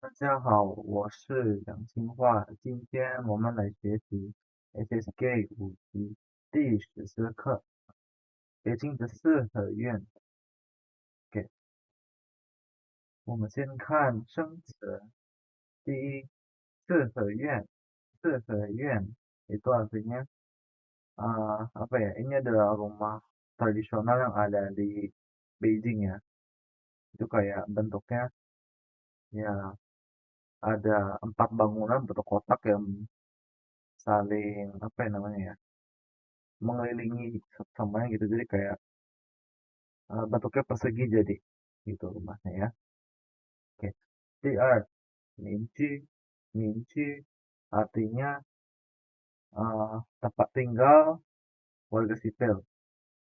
大家好，我是杨清化，今天我们来学习 HSK 5级第14课，北京的四合院。给我们先看生词，第一，四合院，四合院itu artinya apa ya? Ini adalah rumah tradisional yang ada di Beijing ya. Itu kayak bentuknya ya ada 4 bangunan bentuk kotak yang saling apa ya namanya ya mengelilingi samanya gitu jadi kayak bentuknya persegi jadi gitu rumahnya ya. Oke. DR Minci Minci artinya tempat tinggal warga sipil.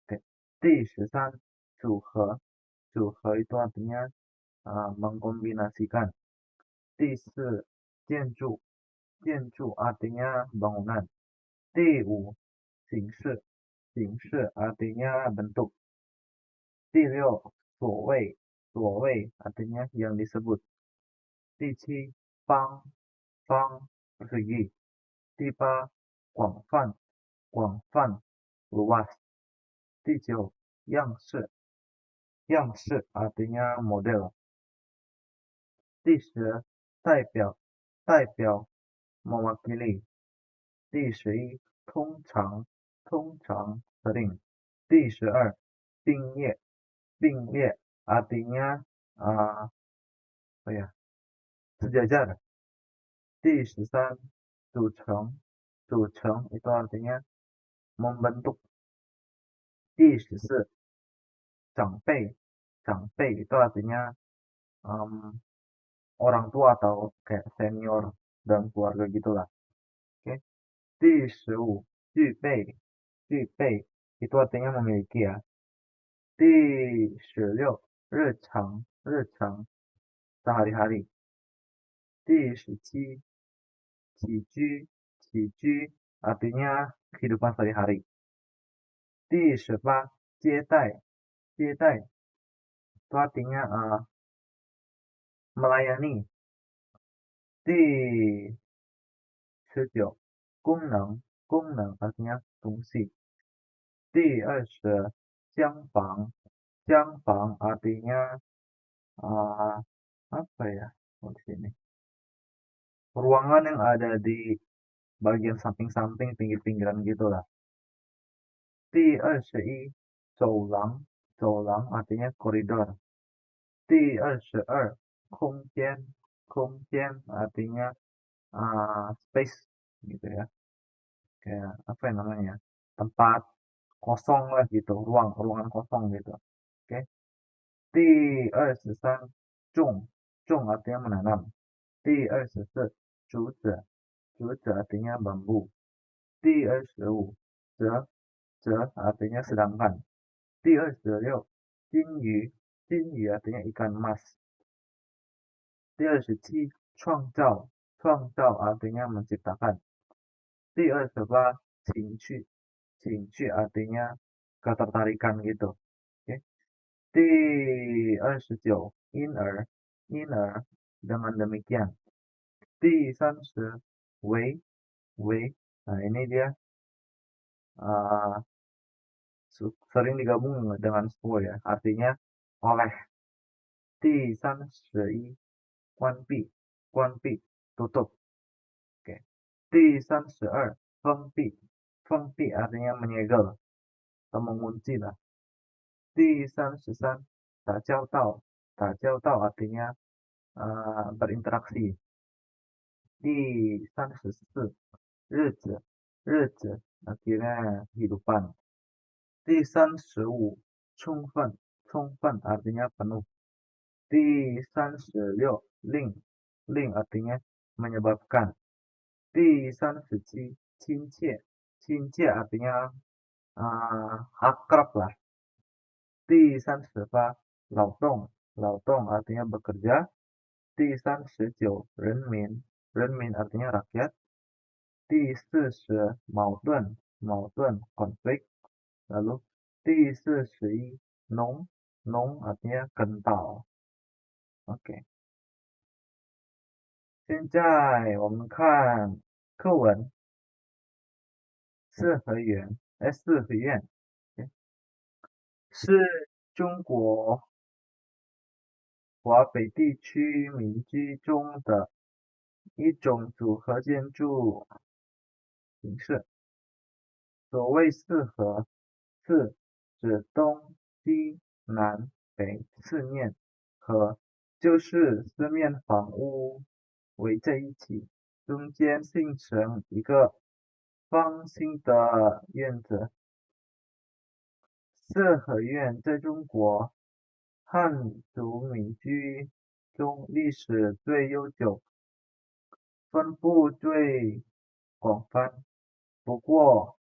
Oke. Di Shisan Zuhe Zuhe itu artinya mengkombinasikan. Di Si Jianju Jianju artinya bangunan. Di Wu Xingshi Xingshi artinya bentuk. Di Liu Zuowei artinya yang disebut. Di Qi Fang persegi. Di Pa Guangfan luas. Di Jiu Yangshi artinya model. Di Shi Daibiao mewakili. Di 11通常sering. Di 12并列 artinya apa ya sejajar. Di 13组成 itu artinya membentuk. Di 14长辈 itu artinya orang tua atau kayak senior dalam keluarga gitulah. Oke. Di 15具备 itu artinya memiliki ya. Di 16日常 sehari-hari. Di 17起居 artinya kehidupan sehari-hari. Di 18接待 itu artinya melayani. Di 19 功能 artinya fungsi. Di 20 江房 artinya apa ya di sini ruangan yang ada di bagian samping-samping pinggir-pinggiran gitulah. Di 21 走廊 artinya koridor. Di 22 空间 artinya space gitu ya, kayak apa yang namanya tempat kosong lah gitu, ruangan kosong gitu. Oke. Di 23 种 artinya menanam. Di 24 竹子 artinya bambu. Di 25 折 artinya sedangkan. Di 26 金鱼 artinya ikan emas. Di 27 创造 artinya menciptakan. Di 28 情趣 artinya ketertarikan gitu. Oke. Di 29 inner dengan demikian. Di 30 wei, nah ini dia sering digabung dengan suo ya, artinya oleh. Di 31 关闭 tutup. Oke. Di 32 fengpi artinya menyegel atau mengunci lah. Di 33 打交道 artinya berinteraksi. Di 34 日子 akhirnya kehidupan. Di 35 充分 artinya penuh. Di 36 令 artinya menyebabkan. Di 37 亲切 artinya akrab lah. Di 38 劳动 artinya bekerja. Di 39 人民 artinya rakyat. Di 40 矛盾 konflik. Lalu di 41 农 artinya kental. Oke. 现在我们看课文四合院，四合院是中国华北地区民居中的一种组合建筑形式。所谓四合，四指东西南北四面，合就是四面房屋围在一起，中间形成一个方形的院子。四合院在中国汉族民居中历史最悠久，分布最广泛。不过，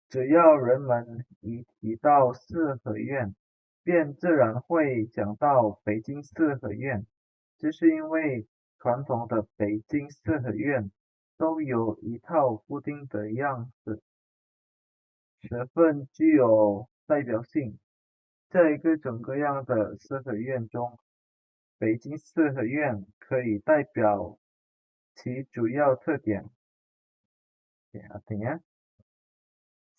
只要人们一提到四合院，便自然会想到北京四合院。这是因为传统的北京四合院都有一套固定的样子，十分具有代表性。在各种各样的四合院中，北京四合院可以代表其主要特点。Artinya,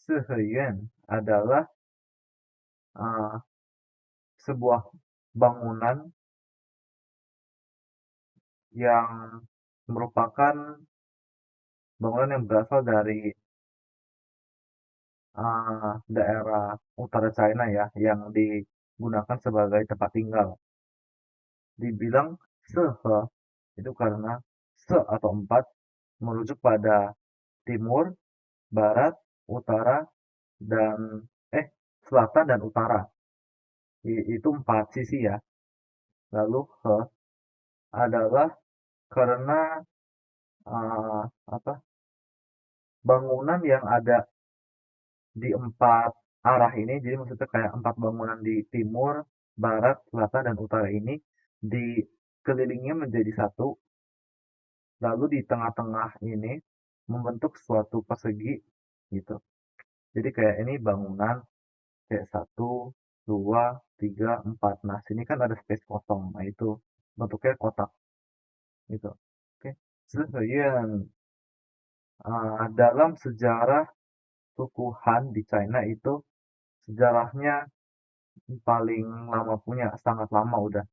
Seohyeon adalah sebuah bangunan yang merupakan bangunan yang berasal dari daerah utara China ya, yang digunakan sebagai tempat tinggal. Dibilang Sehe itu karena se atau empat merujuk pada timur, barat, utara, dan selatan dan utara. Itu empat sisi ya. Lalu he adalah karena apa bangunan yang ada di empat arah ini, jadi maksudnya kayak empat bangunan di timur, barat, selatan, dan utara ini dikelilingi menjadi satu, lalu di tengah-tengah ini membentuk suatu persegi gitu. Jadi kayak ini bangunan kayak satu, dua, tiga, empat. Nah, sini kan ada space kosong. Nah, itu bentuknya kotak gitu. Oke. Sesuai dalam sejarah suku Han di China itu sejarahnya paling lama punya, sangat lama udah.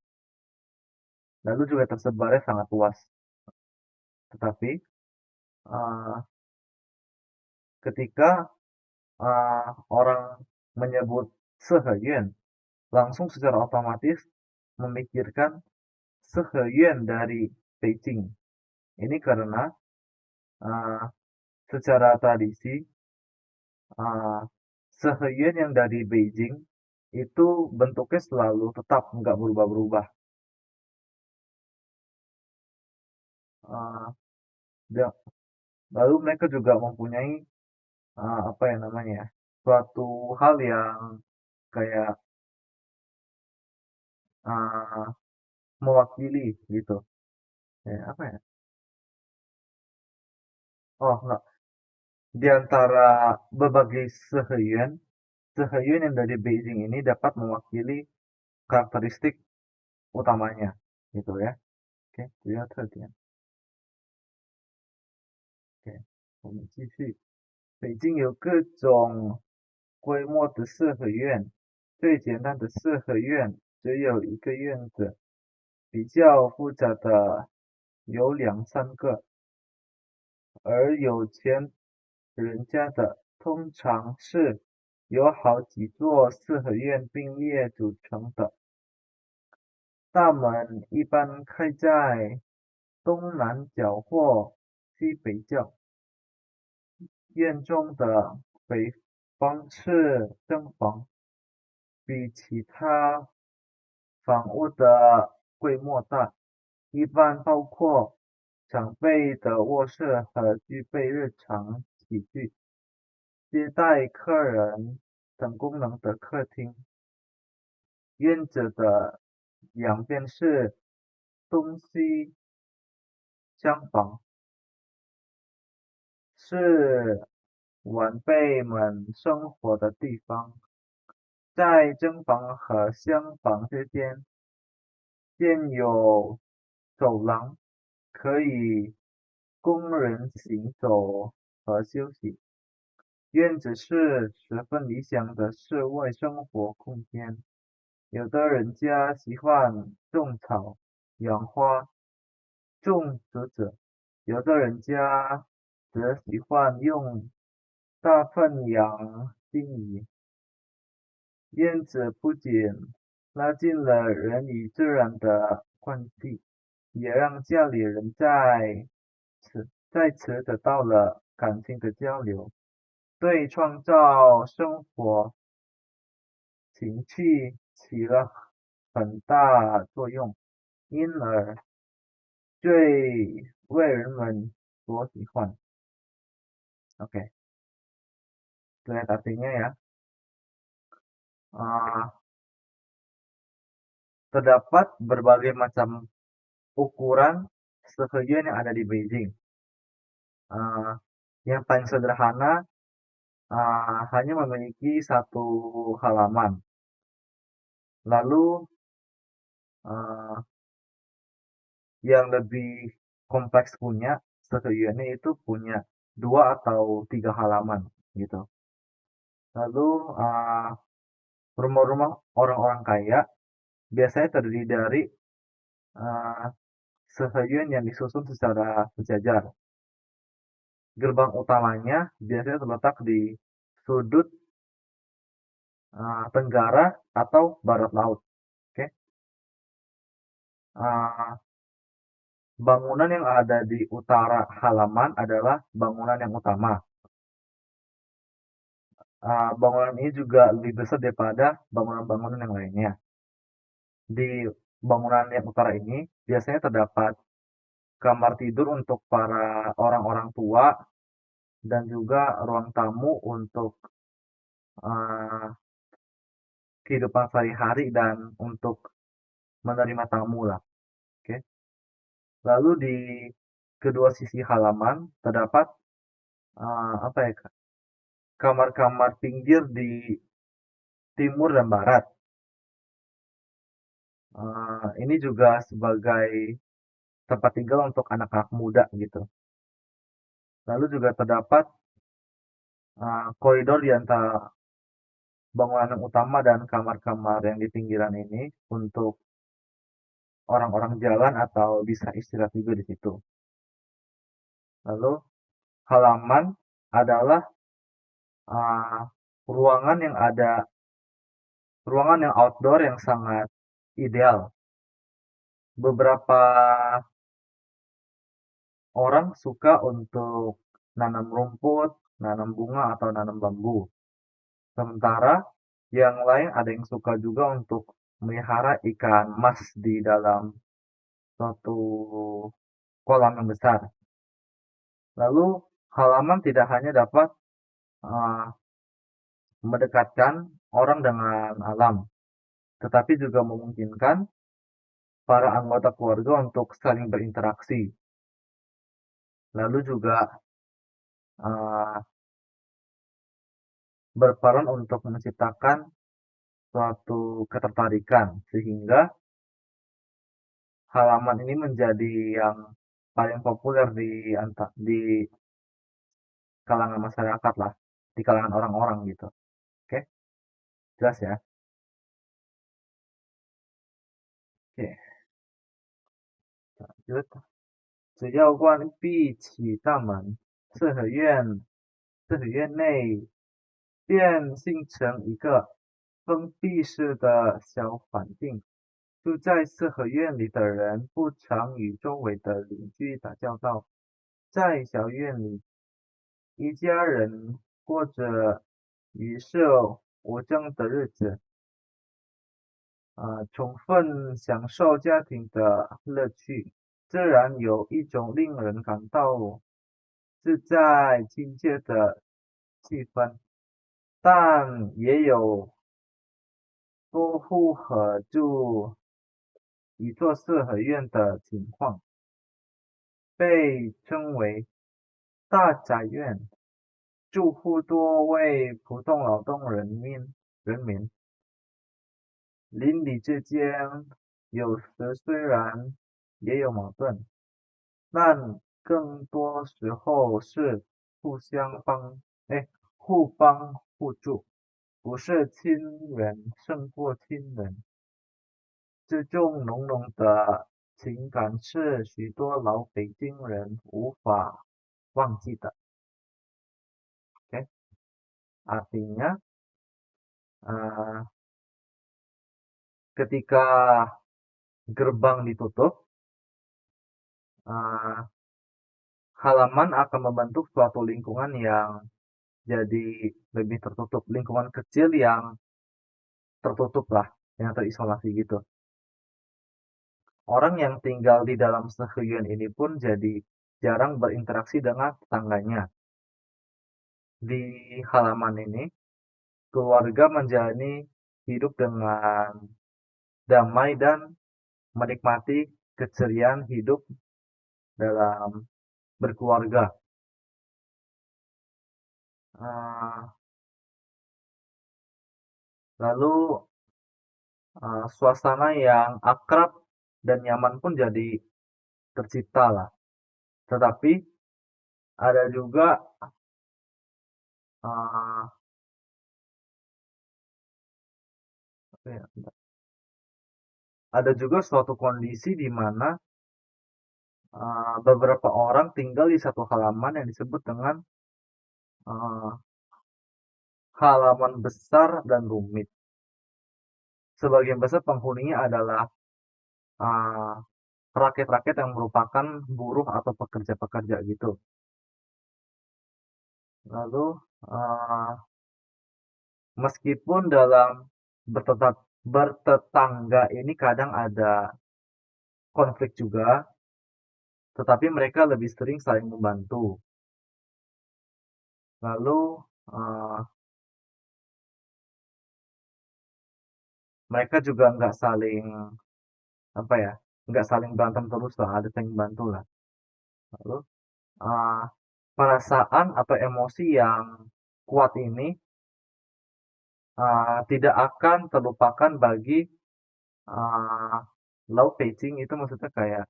Lalu juga tersebarnya sangat luas. Tetapi uh, ketika orang menyebut Seheyuan, langsung secara otomatis memikirkan Seheyuan dari Beijing. Ini karena uh, secara tradisi Seheyuan yang dari Beijing itu bentuknya selalu tetap nggak berubah-berubah. Uh, Lalu mereka juga mempunyai apa ya namanya ya, suatu hal yang kayak uh, mewakili gitu. Apa ya? Oh enggak, di antara berbagai seheyuan, seheyuan yang dari Beijing ini dapat mewakili karakteristik utamanya, gitu ya. Oke, 主要特点。OK，我们继续。北京有各种规模的四合院，最简单的四合院只有一个院子，比较复杂的有两三个，而有钱人家的通常是由好几座四合院并列组成的。大门一般开在东南角或西北角。院中的北方是正房，比其他房屋的规模大，一般包括长辈的卧室和具备日常起居、接待客人等功能的客厅。院子的两边是东西厢房，是晚辈们生活的地方。在正房和厢房之间建有走廊，可以供人行走和休息。院子是十分理想的室外生活空间。有的人家喜欢种草、养花、种植子，有的人家则喜欢用大粪养金鱼。院子不仅拉近了人与自然的关系，也让家里人在此得到了感情的交流，对创造生活情趣起了很大作用，因而最为人们所喜欢。Oke, lihat artinya ya. Ah, terdapat berbagai macam ukuran seheyen yang ada di Beijing. Ah, yang paling sederhana hanya memiliki satu halaman. Lalu ah, yang lebih kompleks punya seheyennya itu punya 2 atau 3 halaman gitu. Lalu rumah-rumah orang-orang kaya biasanya terdiri dari uh, seheyen yang disusun secara sejajar. Gerbang utamanya biasanya terletak di sudut tenggara atau barat laut. Oke, Uh, bangunan yang ada di utara halaman adalah bangunan yang utama. Bangunan ini juga lebih besar daripada bangunan-bangunan yang lainnya. Di bangunan yang utara ini biasanya terdapat kamar tidur untuk para orang-orang tua dan juga ruang tamu untuk uh, kehidupan sehari-hari dan untuk menerima tamu lah. Oke. Lalu di kedua sisi halaman terdapat apa ya, kamar-kamar pinggir di timur dan barat. Ini juga sebagai tempat tinggal untuk anak-anak muda gitu. Lalu juga terdapat koridor di antara bangunan yang utama dan kamar-kamar yang di pinggiran ini untuk orang-orang jalan atau bisa istirahat juga di situ. Lalu halaman adalah uh, ruangan yang outdoor yang sangat ideal. Beberapa orang suka untuk nanam rumput, nanam bunga atau nanam bambu. Sementara yang lain ada yang suka juga untuk melihara ikan mas di dalam suatu kolam yang besar. Lalu halaman tidak hanya dapat uh, mendekatkan orang dengan alam, tetapi juga memungkinkan para anggota keluarga untuk saling berinteraksi. Lalu juga uh, berperan untuk menciptakan suatu ketertarikan sehingga halaman ini menjadi yang paling populer di kalangan masyarakat lah, di kalangan orang-orang gitu. Oke, jelas ya. Oke, lanjut. 只要关闭起大门，四合院便形成一个封闭式的小环境。住在四合院里的人不常与周围的邻居打交道，在小院里，一家人过着与世无争的日子，充分享受家庭的乐趣，自然有一种令人感到自在亲切的气氛。但也有多户合住一座四合院的情况，被称为大宅院，住户多为普通劳动人民，邻里之间有时虽然也有矛盾，但更多时候是互相帮，互帮互助，不是亲人胜过亲人。这种浓浓的情感是许多老北京人无法忘记的。Oke, artinya eh, ketika gerbang ditutup, eh, halaman akan membentuk suatu lingkungan yang jadi lebih tertutup, lingkungan kecil yang tertutup lah, yang terisolasi gitu. Orang yang tinggal di dalam sehuyun ini pun jadi jarang berinteraksi dengan tetangganya. Di halaman ini, keluarga menjalani hidup dengan damai dan menikmati keceriaan hidup dalam berkeluarga. Eh, Lalu suasana yang akrab dan nyaman pun jadi tercipta lah. Tetapi ada juga uh, ada juga suatu kondisi di mana beberapa orang tinggal di satu halaman yang disebut dengan uh, halaman besar dan rumit. Sebagian besar penghuninya adalah uh, rakyat-rakyat yang merupakan buruh atau pekerja-pekerja gitu. Lalu uh, meskipun dalam bertetangga ini kadang ada konflik juga, tetapi mereka lebih sering saling membantu. Lalu uh, mereka juga nggak saling apa ya, nggak saling berantem terus lah, ada saling bantu lah. Lalu uh, perasaan atau emosi yang kuat ini tidak akan terlupakan bagi uh, Lau Peicing itu maksudnya kayak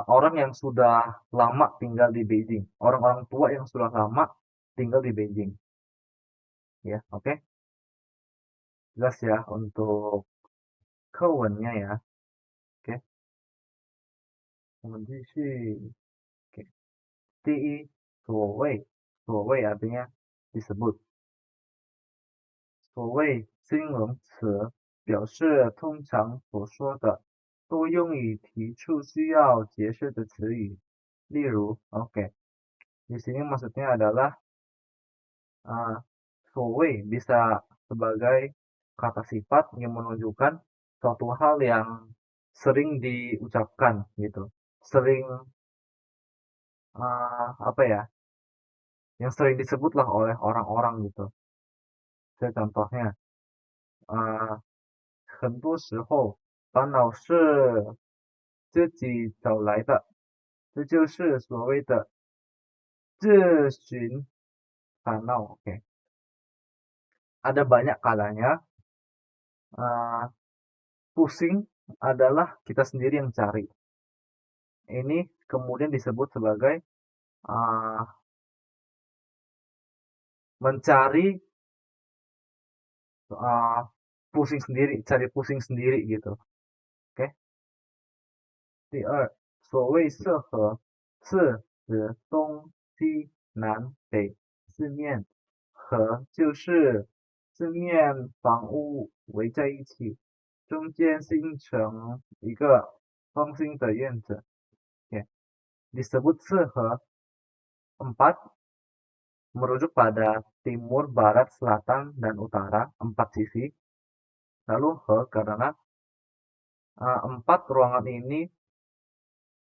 orang yang sudah lama tinggal di Beijing, orang-orang tua yang sudah lama tinggal di Beijing. Ya, oke. Jelas ya untuk kewennya ya. Oke, 我们继续. Oke. 第一，所谓 artinya disebut. 所谓形容词表示通常所说的，多用于提出需要解释的词语。例如，oke, di sini maksudnya adalah uh, 所谓 bisa sebagai kata sifat yang menunjukkan suatu hal yang sering diucapkan gitu, sering apa ya, yang sering disebutlah oleh orang-orang gitu. Saya contohnya, 很多时候烦恼是自己找来的，这就是所谓的自寻烦恼。Oke, ada banyak kalanya pusing adalah kita sendiri yang cari. Ini kemudian disebut sebagai uh, mencari pusing sendiri, cari pusing sendiri gitu. Oke. 第二，所谓色合，是指东西南北四面，合就是四面房屋围在一起，中间形成一个方形的院子。Oke. Disebut 四合. Empat merujuk pada timur, barat, selatan, dan utara, empat sisi. Lalu he karena empat ruangan ini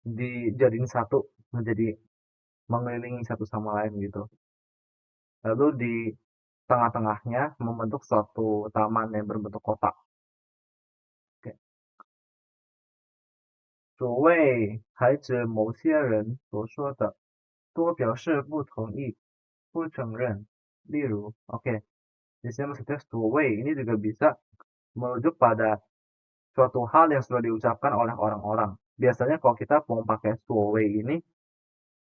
dijadiin satu, menjadi mengelilingi satu sama lain gitu. Lalu di tengah-tengahnya membentuk suatu taman yang berbentuk kotak. Oke. 所谓还指某些人所说的，多表示不同意、不承认。例如, oke, di sini maksudnya 所谓 ini juga bisa merujuk pada suatu hal yang sudah diucapkan oleh orang-orang. biasanya kalau kita mau pakai 所谓 ini,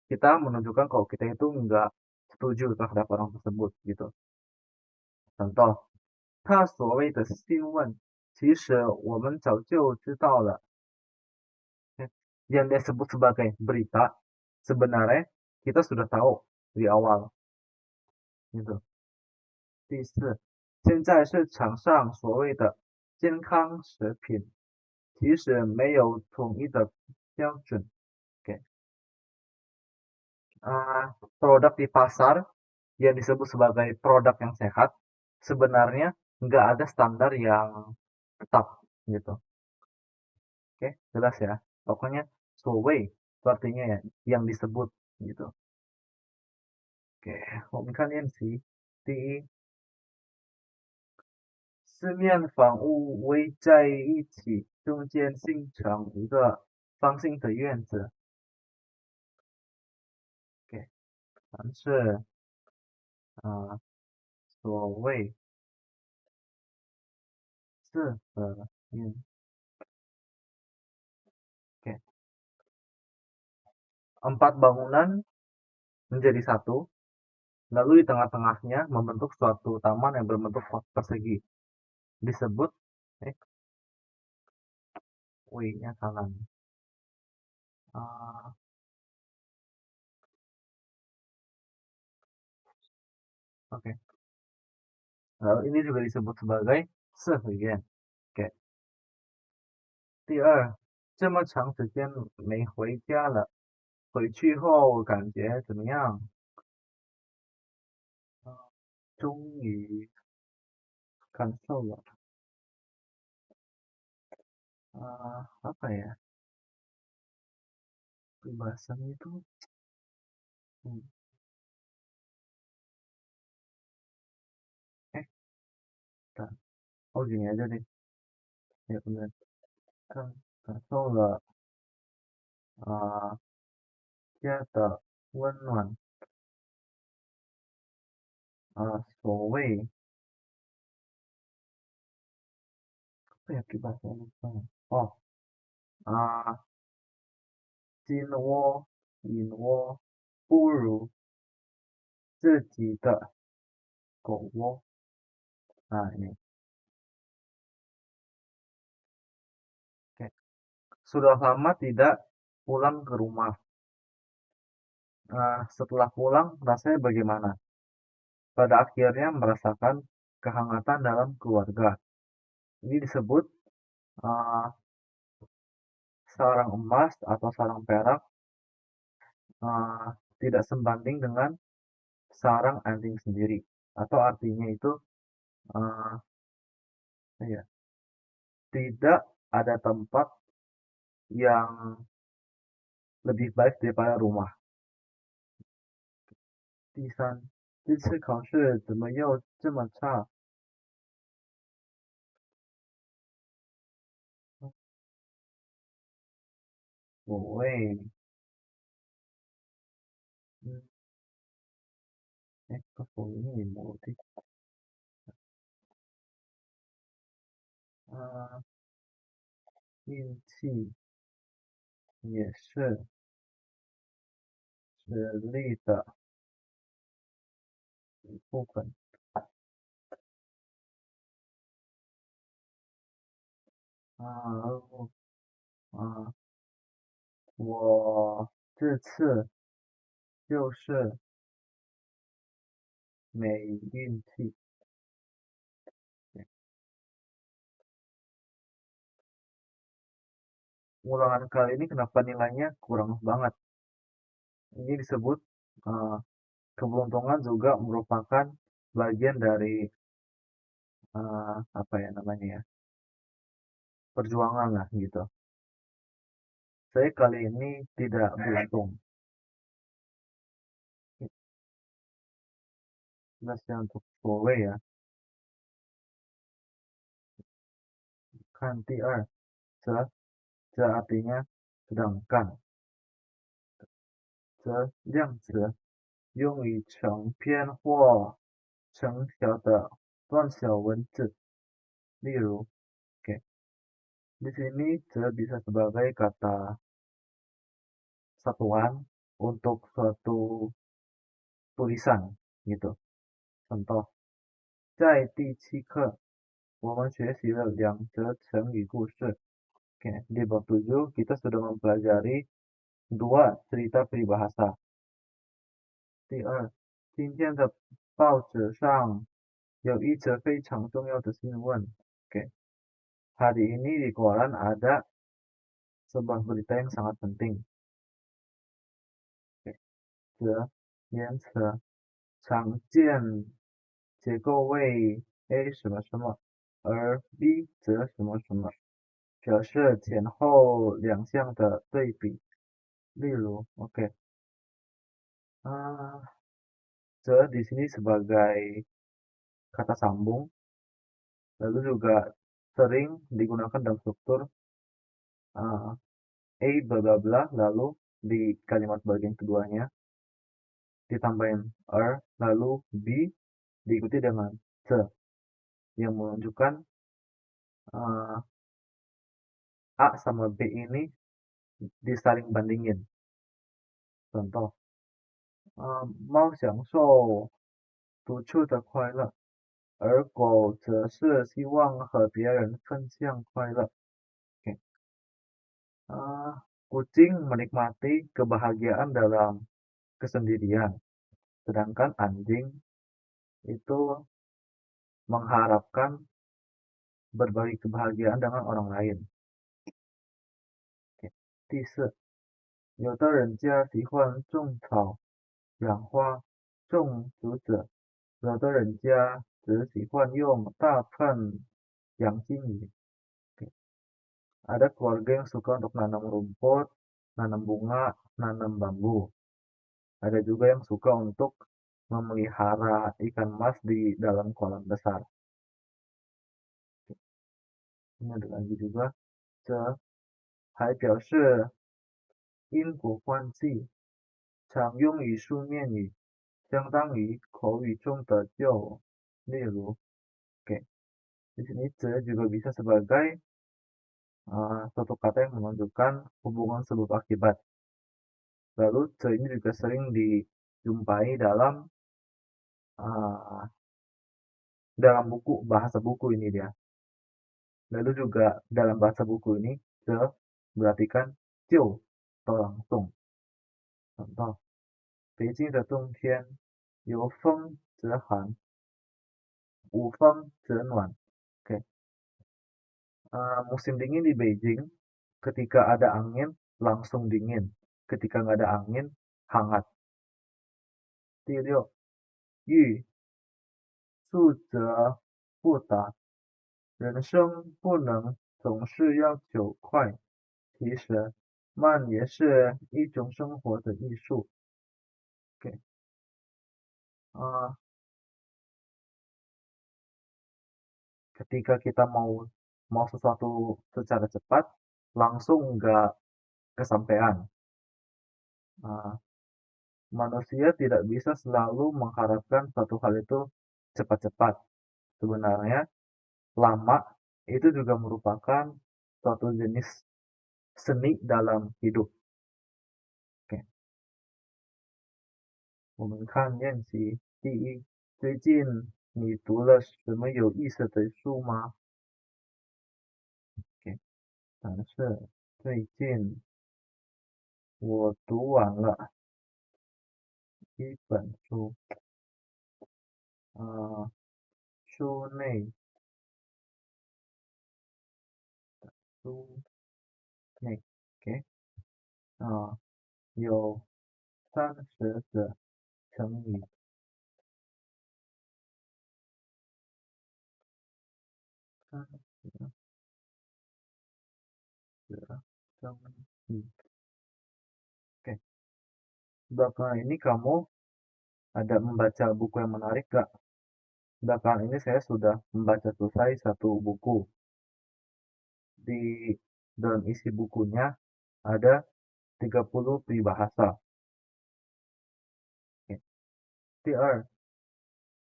kita menunjukkan kalau kita itu nggak setuju terhadap orang tersebut gitu. Contoh,他所谓的新闻，其实我们早就知道了。Yang dia sebut sebagai berita, sebenarnya kita sudah tahu di awal. Gitu. 第四，现在市场上所谓的健康食品，其实没有统一的标准。Oke. Produk di pasar yang disebut sebagai produk yang sehat, sebenarnya nggak ada standar yang tetap gitu. Oke, jelas ya. Pokoknya 所谓 itu artinya ya, yang disebut gitu. Oke, 我们看练习。第一，四面房屋围在一起，中间形成一个方形的院子。OK，凡是所谓四合院。OK，empat bangunan menjadi satu, lalu di tengah-tengahnya membentuk suatu taman yang berbentuk persegi. Disebut W-nya salah. Oke. Lalu ini juga disebut sebagai 四合院。Oke. 第二，这么长时间没回家了，回去后感觉怎么样？终于感受了apa ya kebebasan itu hmm, eh bentar. Oh gini aja deh ya bener kan 感受了家的温暖所谓apa ya kebebasan lupa oh 金窝银窝不如自己的狗窝ini oke. Sudah lama tidak pulang ke rumah. Setelah pulang rasanya bagaimana? Pada akhirnya merasakan kehangatan dalam keluarga. Ini disebut uh, sarang emas atau sarang perak uh, tidak sebanding dengan sarang anjing sendiri. Atau artinya itu uh, ya, tidak ada tempat yang lebih baik daripada rumah. 第三，这次考试怎么又这么差？所谓，嗯，所谓某的，运气也是实力的一部分。然后我这次就是没运气。Ulangan kali ini kenapa nilainya kurang banget? Ini disebut keberuntungan juga merupakan bagian dari apa ya namanya ya perjuangan lah gitu. Saya kali ini tidak beruntung. Jelasnya untuk Huawei ya. Kan 第二，则 artinya sedangkan，则量词用于成篇或成条的短小文字，例如，给 Di sini ze bisa sebagai kata satuan untuk suatu tulisan gitu. Contoh, 在第7课，我们学习了2则成语故事. Oke, di bab 7 kita sudah mempelajari 2 cerita peribahasa. 第二，今天的报纸上有一则非常重要的新闻. Oke, hari ini di koran ada sebuah berita yang sangat penting. Oke, 则言辞常见结构为 A 什么什么，而 B 则什么什么，表示前后两项的对比。例如, ah, 则 di sini sebagai kata sambung, lalu juga sering digunakan dalam struktur ah, A bla bla bla, lalu di kalimat bagian keduanya ditambahin lalu B diikuti dengan ce yang menunjukkan A sama B ini disaling bandingin. Contoh, 猫享受独处的快乐，而狗则是希望和别人分享快乐. Oke. Kucing menikmati kebahagiaan dalam kesendirian, sedangkan anjing itu mengharapkan berbagi kebahagiaan dengan orang lain. Oke. 第四，有的人家喜欢种草养花，种竹子，有的人家只喜欢用大盆养金鱼. Oke. Ada keluarga yang suka untuk nanam rumput, nanam bunga, nanam bambu. Ada juga yang suka untuk memelihara ikan mas di dalam kolam besar. Ini ada lagi juga, 这还表示因果关系，常用于书面语，相当于口语中的就。例如, oke, di sini 'ce' juga bisa sebagai suatu kata yang menunjukkan hubungan sebab akibat. Lalu 'ce' ini juga sering dijumpai uh, dalam buku, bahasa buku ini dia. Lalu juga dalam bahasa buku ini 'ce' berarti kan 就 atau langsung. Contoh, 北京的冬天有风则寒，无风则暖. Oke. Musim dingin di Beijing, ketika ada angin langsung dingin, ketika nggak ada angin hangat. 第六，欲速则不达，人生不能总是要求快，其实慢也是一种生活的艺术. Oke. Ketika kita mau sesuatu secara cepat, langsung nggak kesampaian. Manusia tidak bisa selalu mengharapkan suatu hal itu cepat-cepat. Sebenarnya, lama itu juga merupakan suatu jenis seni dalam hidup. Oke. 我们看练习第一，最近你读了什么有意思的书吗？ OK， 但是最近我读完了一本书，书内 OK， 有30个成语，30个成语. Oke, belakangan ini kamu ada membaca buku yang menarik gak? Belakangan ini saya sudah membaca selesai satu buku. Di dalam isi bukunya ada 30 peribahasa. Oke. 第二，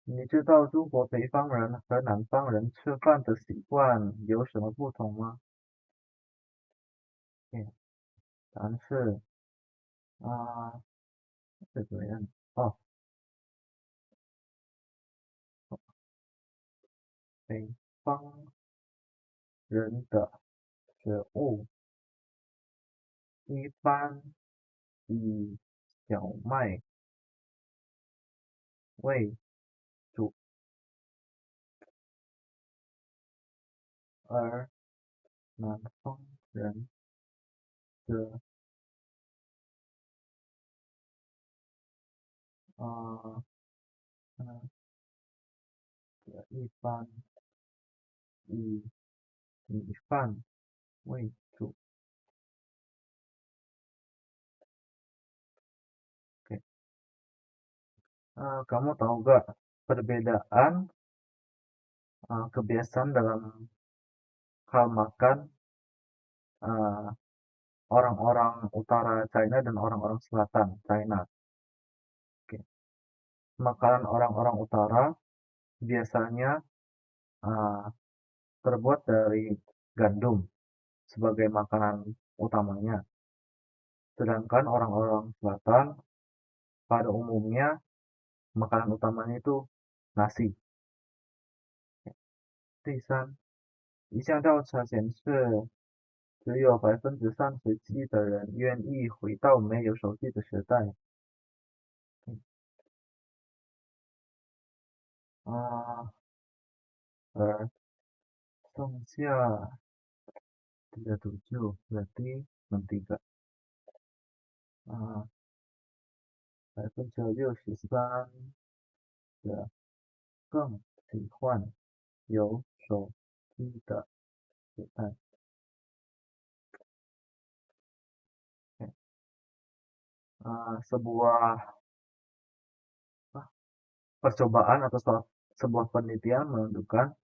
你知道中国北方人和南方人吃饭的习惯有什么不同吗？答案是啊，是怎么样？哦，北方人的食物一般以小麦为主，而南方人的啊嗯一般以米饭为主。Oke. Kamu tahu gak perbedaan kebiasaan dalam hal makan eh, orang-orang utara China dan orang-orang selatan China? Oke. Makanan orang-orang utara biasanya eh, terbuat dari gandum sebagai makanan utamanya. Sedangkan orang-orang selatan pada umumnya makanan utamanya itu nasi. 第三，一项调查显示，只有37%的人愿意回到没有手机的时代。啊，而剩下37 berarti 63. 啊63%的更喜欢有手机的时代。sebuah percobaan atau sebuah penelitian menunjukkan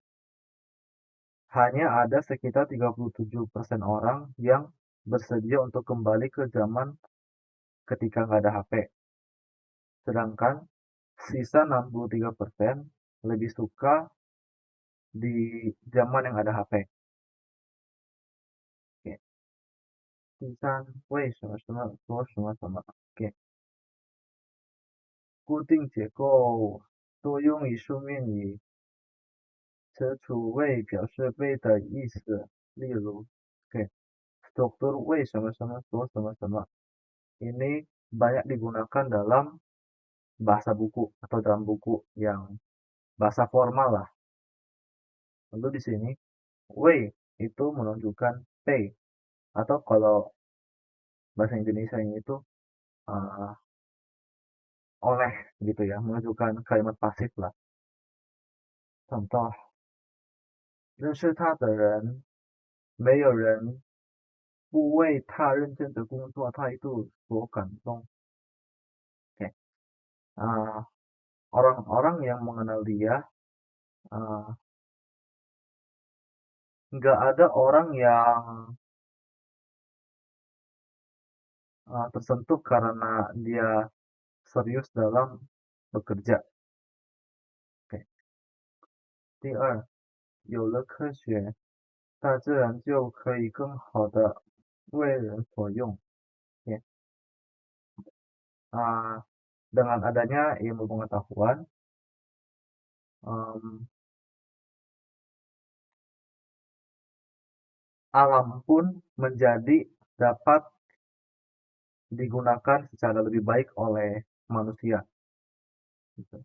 hanya ada sekitar 37% orang yang bersedia untuk kembali ke zaman ketika nggak ada HP. Sedangkan sisa 63% lebih suka di zaman yang ada HP. Oke. 第三，为什么说什么？Oke. 固定结构多用于书面语，此处谓表示谓的意思。例如，oke, struktur 为什么什么说什么什么 ini banyak digunakan dalam bahasa buku atau dalam buku yang bahasa formal lah. Lalu di sini, way itu menunjukkan pay atau kalau bahasa Indonesia ini itu uh, oleh gitu ya, menunjukkan kalimat pasif lah. Contoh, 认识他的人，没有人不为他认真的工作态度所感动。Oke. Orang-orang yang mengenal dia, uh, nggak ada orang yang tersentuh karena dia serius dalam bekerja. Oke. 第二，有了科学，大自然就可以更好的为人所用。Ya. Dengan adanya ilmu pengetahuan, em, alam pun menjadi dapat digunakan secara lebih baik oleh manusia. Gitu.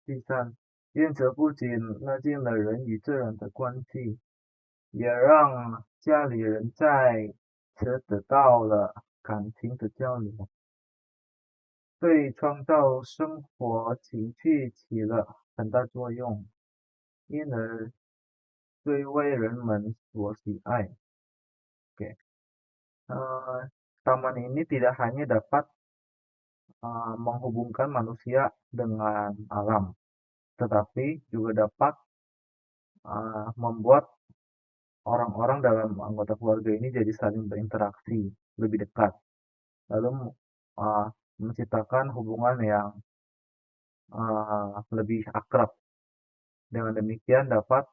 第三，因此不仅拉近了人与自然的关系，也让家里人在此得到了感情的交流，对创造生活情趣起了很大作用，因而最为人们所喜爱。Oke. Taman ini tidak hanya dapat menghubungkan manusia dengan alam, tetapi juga dapat membuat orang-orang dalam anggota keluarga ini jadi saling berinteraksi lebih dekat, lalu uh, menciptakan hubungan yang lebih akrab. Dengan demikian dapat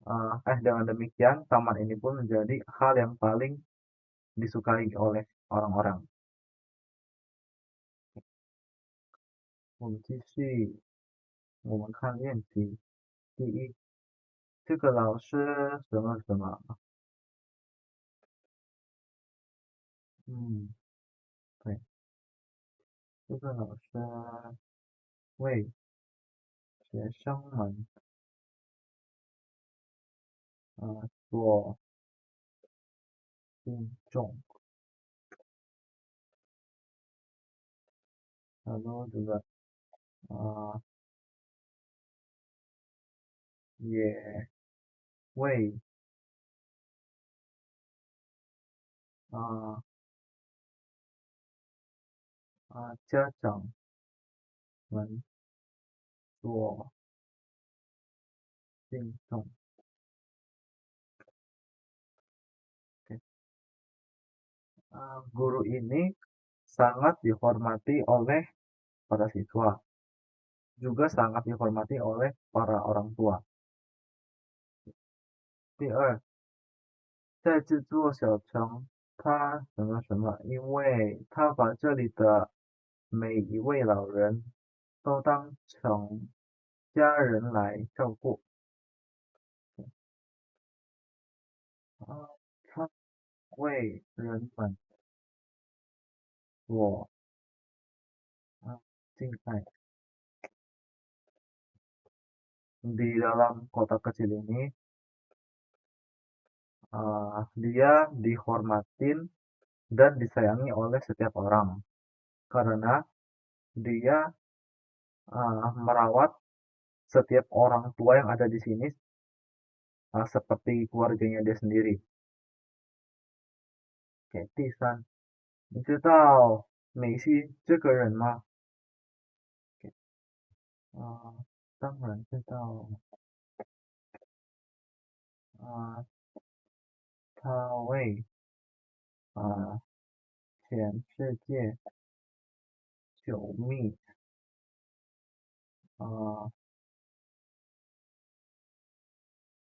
Dengan demikian, taman ini pun menjadi hal yang paling disukai oleh orang-orang. 我们看练习。第一，这个老师什么什么，嗯，对，这个老师为学生们做运动，然后这个啊、也为啊家长们做运动。Oke. Guru ini sangat dihormati oleh para siswa, juga sangat dihormati oleh para orang tua. 第二，在制作小城，他什么什么，因为他把这里的每一位老人都当成家人来照顾。啊，他为人们做敬爱。Di dalam kota kecil ini, dia dihormatin dan disayangi oleh setiap orang karena dia merawat setiap orang tua yang ada di sini seperti keluarganya dia sendiri. 第三，你知道梅西这个人吗？当然知道。他为全世界救命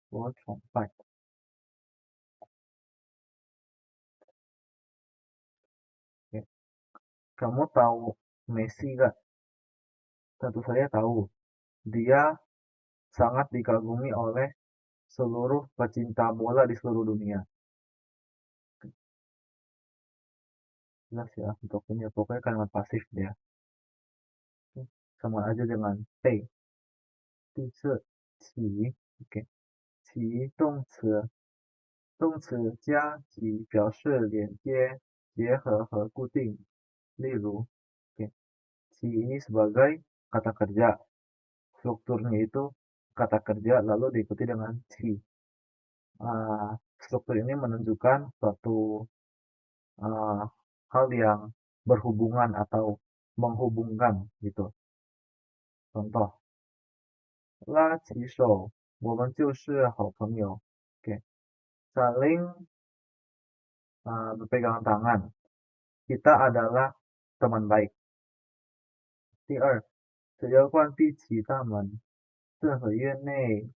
所崇拜。Kamu tahu Messi gak? Tentu saja tahu. Dia sangat dikagumi oleh seluruh pecinta bola di seluruh dunia. Jelas ya, untuk ini pokoknya kalimat pasif dia. Sama aja dengan P. 第四，起 ，OK，起动词加起表示连接、结合和固定。例如，OK，起 ini sebagai kata kerja. Strukturnya itu kata kerja lalu diikuti dengan ci. Struktur ini menunjukkan suatu hal yang berhubungan atau menghubungkan gitu. Contoh, 拉起手，我们就是好朋友。Oke, saling berpegangan tangan. Kita adalah teman baik. 第二，只要关闭其大门，这合院内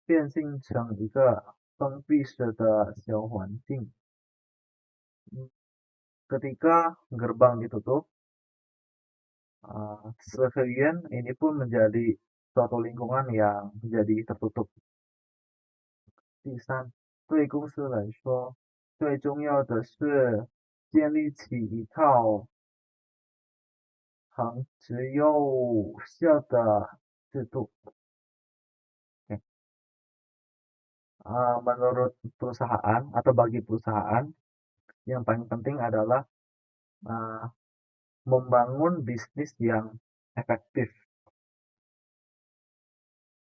变性成一个封闭式的小环境。Ketika gerbang ditutup, seharian ini pun menjadi suatu lingkungan yang menjadi tertutup. 第三，对公司来说，最重要的是建立起一套行之有效的制度。Oke. Menurut perusahaan atau bagi perusahaan, yang paling penting adalah uh, membangun bisnis yang efektif.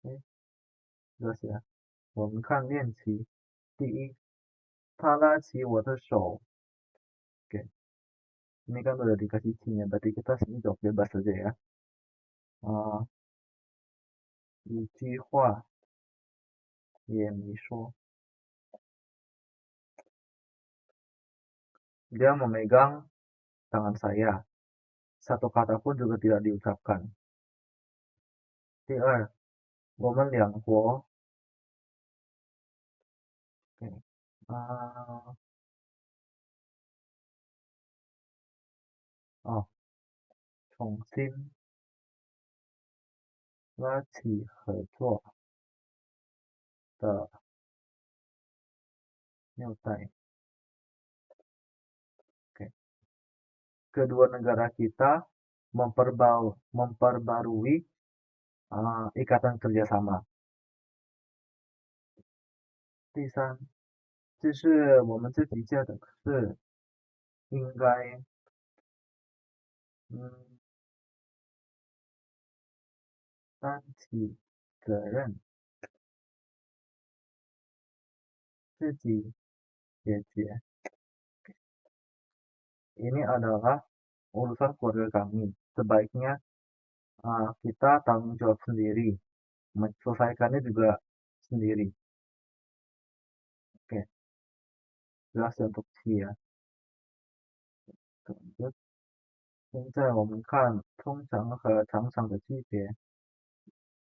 Oke, jelas ya. 我们看练习。第一，他拉起我的手。Oke, ini kan udah dikasih cinya, berarti kita sini jawab bebas saja ya. 一句话也没说。Dia memegang tangan saya. Satu kata pun juga tidak diucapkan. 第二，我们两国啊，哦，重新拉起合作的纽带。Oke. Kedua negara kita memperbarui ikatan kerjasama. 第三，就是我们这几届的是应该，嗯，担起责任，自己解决。Ini adalah urusan keluarga kami. Sebaiknya kita tanggung jawab sendiri, menyelesaikannya juga sendiri. Oke, jelas ya untuk ya. 现在我们看通常和常常的区别。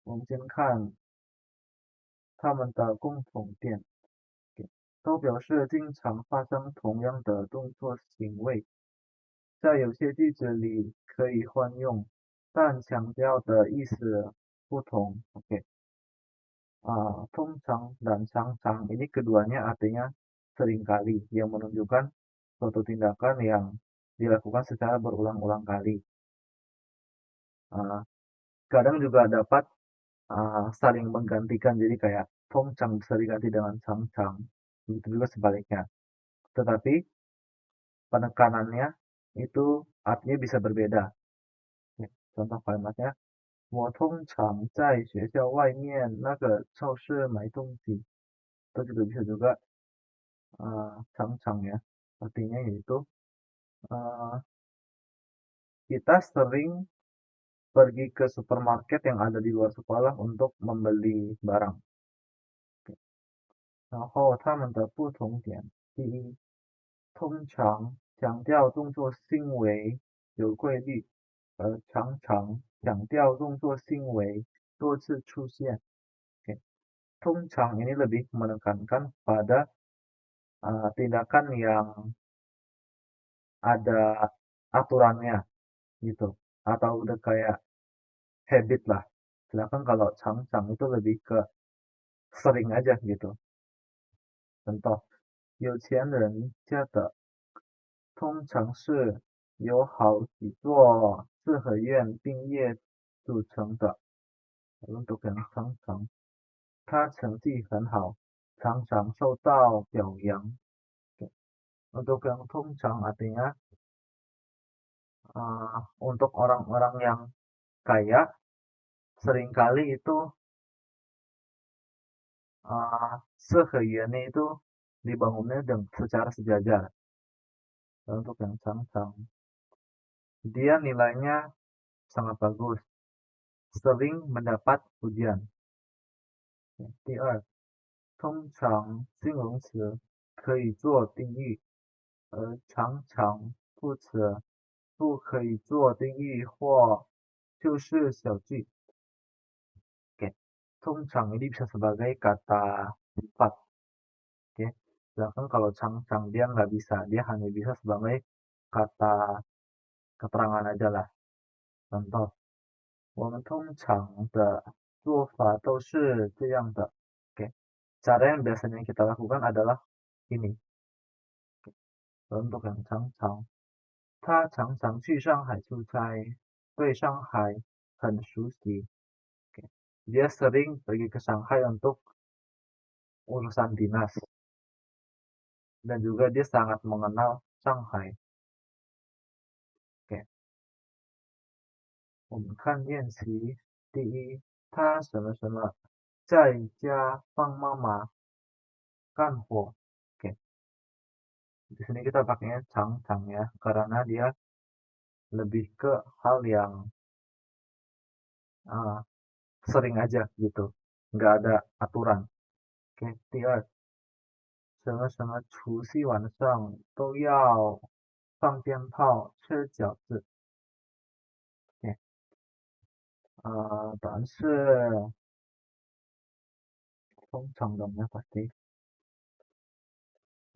我们先看它们的共同点，都表示经常发生同样的动作行为，在有些句子里可以换用，但强调的意思不同。Oke, Tongchang dan Changchang ini keduanya artinya seringkali, yang menunjukkan suatu tindakan yang dilakukan secara berulang-ulang kali. Ah, Kadang juga dapat saling menggantikan, jadi kayak Tongchang bisa diganti dengan Changchang, begitu juga sebaliknya. Tetapi penekanannya itu artinya bisa berbeda. Ya, contoh kalimatnya, 我通常在学校外面那个超市买东西. Itu juga bisa juga Changchang ya. Artinya yaitu uh, kita sering pergi ke supermarket yang ada di luar sekolah untuk membeli barang. 然后他们的不同点，第一，通常强调动作行为有规律，而常常强调动作行为多次出现。Oke. 通常 ini lebih menekankan pada tindakan yang ada aturannya gitu, atau udah kayak habit lah. Sedangkan kalau cang-cang itu lebih ke sering aja gitu. Contoh, 有钱人家的通常是由好几座四合院并列组成的。Untuk yang cang-cang, 他成绩很好，常常受到表扬。Untuk yang tongchang artinya untuk orang-orang yang kaya seringkali itu seheyuannya itu dibangunnya secara sejajar. Untuk yang cangcang, dia nilainya sangat bagus, sering mendapat pujian. 第二，通常形容词可以做定义，而常常副词不可以做定义或就是小句。Oke, 通常 ini bisa sebagai kata sifat. Oke, sedangkan kalau cangcang dia nggak bisa, dia hanya bisa sebagai kata keterangan aja lah. Contoh, 我们通常的做法都是这样的. Oke, cara yang biasanya kita lakukan adalah ini. Untuk yang cangcang, 他常常去上海出差，对上海很熟悉. Oke, dia sering pergi ke Shanghai untuk urusan dinas, dan juga dia sangat mengenal Shanghai. Oke, 我们看练习。第一，他什么什么在家帮妈妈干活. Oke, di sini kita pakainya cang-cang ya, karena dia lebih ke hal yang sering aja gitu, nggak ada aturan. Oke, 第二，什么什么除夕晚上都要放鞭炮、吃饺子. Oke, 答案是通常的，没有pasti.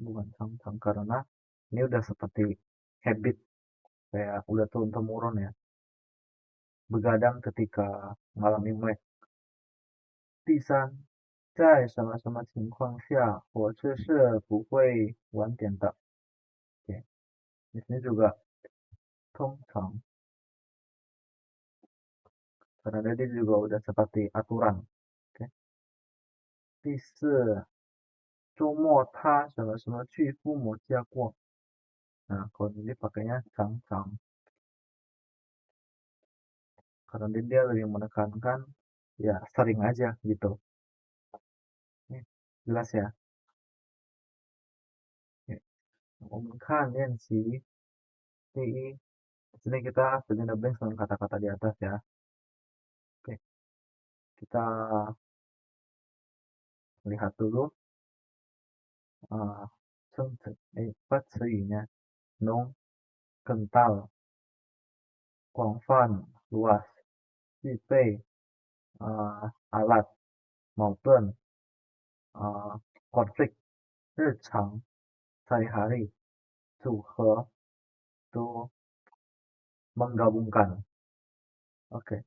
bukan常常karena ini udah seperti habit kayak udah turun temurun ya. Begadang ketika malam Imlek.第三，在什么什么情况下火车是不会晚点的？Oke, di sini juga thông常karena tadi juga udah seperti aturan. Oke. 第四，周末他什么什么去父母家过。Nah, kalau ini pakainya常常karena dia lebih menekankan ya sering aja gitu. Oke, jelas ya. Oke. 我们看练习第一 di sini kita sudah dengan kata-kata di atas ya. Oke, kita lihat dulu uh, 词语nya nung, kental, 广泛, luas, 具备, alat, 矛盾, konflik, 日常, sehari-hari, 组合, itu menggabungkan. Oke.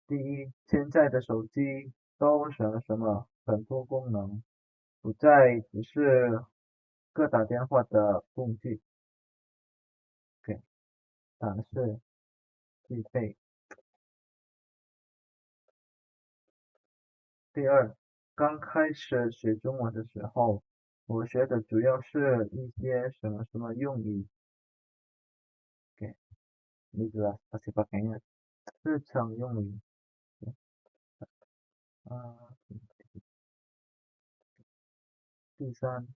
第一，现在的手机都什么什么很多功能，不再只是个打电话的工具。OK，但是具备。第二，刚开始学中文的时候，我学的主要是一些什么什么用语。OK，ini jelas pasti pakainya 日常用语。第三，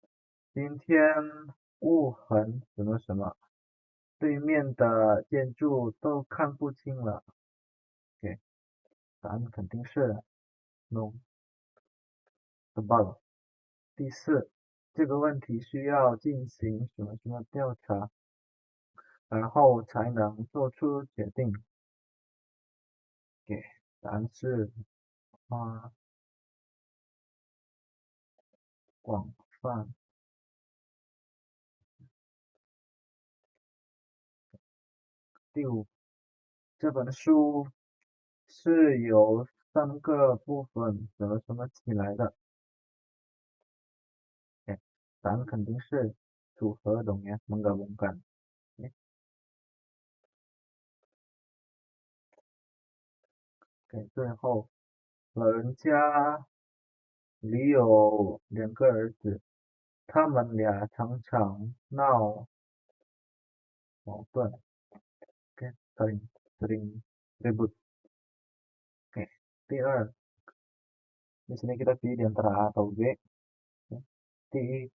今天雾很什么什么，对面的建筑都看不清了。OK，答案肯定是 no tebal。第四，这个问题需要进行什么什么调查，然后才能做出决定。OK，答案是广泛。第五，这本书是由3个部分什么什么起来的。OK，答案肯定是组合懂呀，menggabungkan。OK，最后，老人家里有2个儿子，他们俩常常闹矛盾。OK，sering ribut。OK，第二，di sini kita pilih di antara A atau B。第一，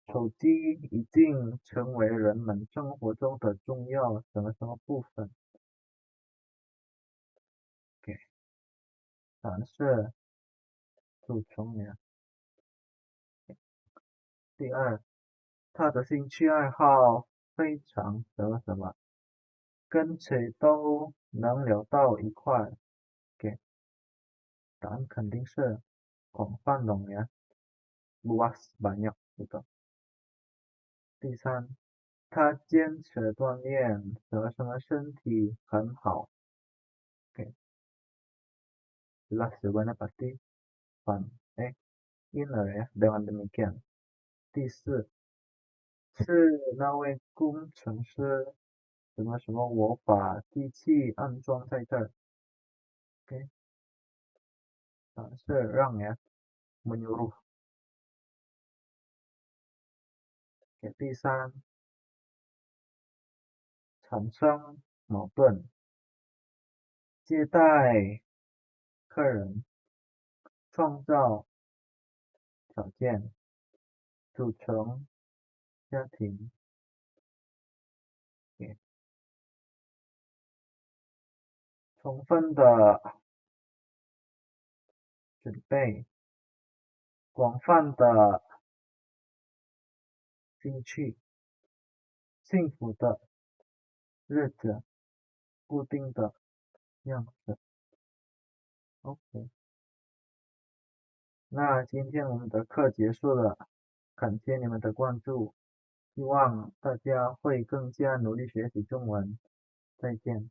手机已经成为人们生活中的重要什么什么部分。OK，答案是组成呀。第二，他的兴趣爱好非常什么什么，跟谁都能聊到一块。OK，答案肯定是广泛懂呀，luas banyak gitu。第三，他坚持锻炼什么什么身体很好。OK，jelas jawabannya pasti fun。inner ya dengan demikian。第四，是那位工程师什么什么，我把机器安装在这儿。OK，是让呀，menyuruh。OK，第三，产生矛盾，接待客人，创造条件，组成家庭。OK，充分的准备，广泛的兴趣，幸福的日子，固定的样子。OK，那今天我们的课结束了，感谢你们的关注，希望大家会更加努力学习中文。再见。